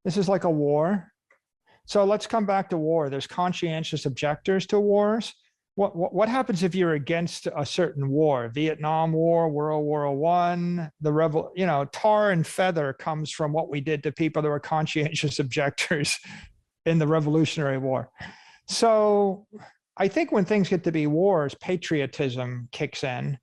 This is like a war. So let's come back to war. There's conscientious objectors to wars. What happens if you're against a certain war? Vietnam War, World War I, tar and feather comes from what we did to people that were conscientious objectors in the Revolutionary War. So I think when things get to be wars, patriotism kicks in,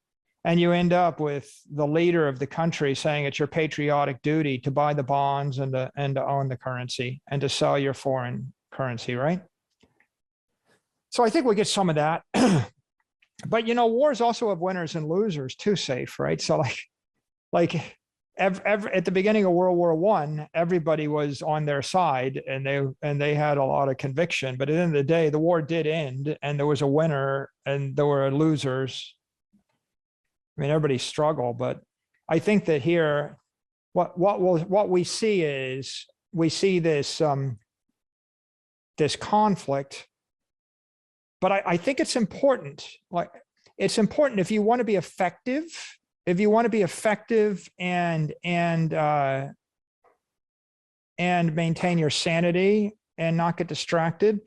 and you end up with the leader of the country saying it's your patriotic duty to buy the bonds and to own the currency and to sell your foreign currency, right? So I think we get some of that. But, wars also have winners and losers too, Safe, right? So at the beginning of World War I, everybody was on their side and they had a lot of conviction. But at the end of the day, the war did end and there was a winner and there were losers. I mean, everybody struggled, but I think that here, what we see is this this conflict. But I think it's important. It's important if you want to be effective. If you want to be effective and maintain your sanity and not get distracted,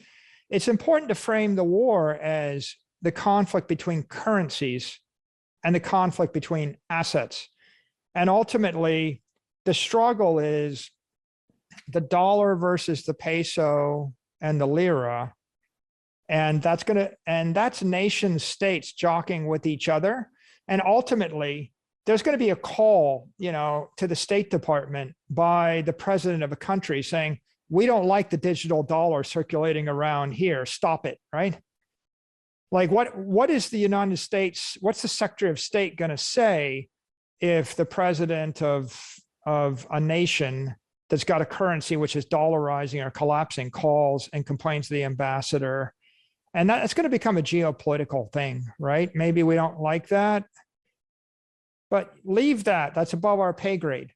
it's important to frame the war as the conflict between currencies and the conflict between assets. And ultimately, the struggle is the dollar versus the peso and the lira. And that's nation states jockeying with each other. And ultimately, there's going to be a call, to the State Department by the president of a country saying, we don't like the digital dollar circulating around here. Stop it, right? Like what is the United States, what's the Secretary of State going to say if the president of a nation that's got a currency which is dollarizing or collapsing calls and complains to the ambassador? And that's going to become a geopolitical thing, right? Maybe we don't like that, but leave that. That's above our pay grade,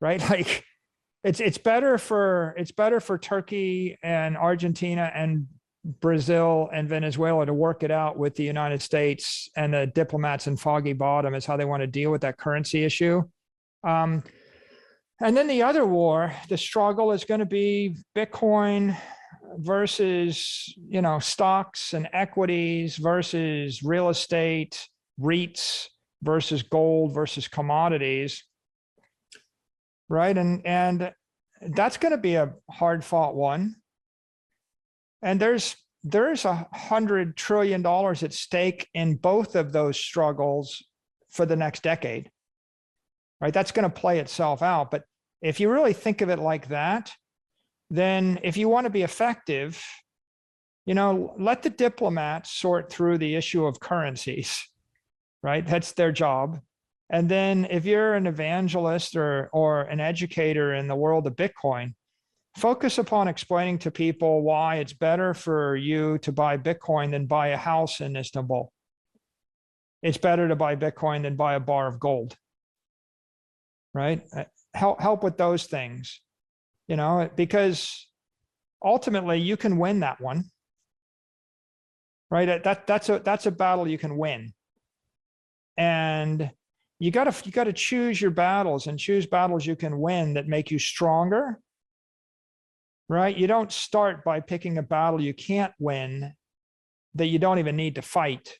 right? Like it's better for Turkey and Argentina and Brazil and Venezuela to work it out with the United States and the diplomats in Foggy Bottom is how they want to deal with that currency issue. And then the other war, the struggle is going to be Bitcoin versus, stocks and equities versus real estate, REITs versus gold versus commodities, right? And that's going to be a hard fought one. And there's $100 trillion at stake in both of those struggles for the next decade, right? That's going to play itself out. But if you really think of it like that, then if you want to be effective, let the diplomats sort through the issue of currencies, right? That's their job. And then if you're an evangelist or an educator in the world of Bitcoin, focus upon explaining to people why it's better for you to buy Bitcoin than buy a house in Istanbul. It's better to buy Bitcoin than buy a bar of gold, right? Help with those things. Because ultimately you can win that one, right? That's a battle you can win. And you got to choose your battles and choose battles you can win that make you stronger, right? You don't start by picking a battle you can't win that you don't even need to fight.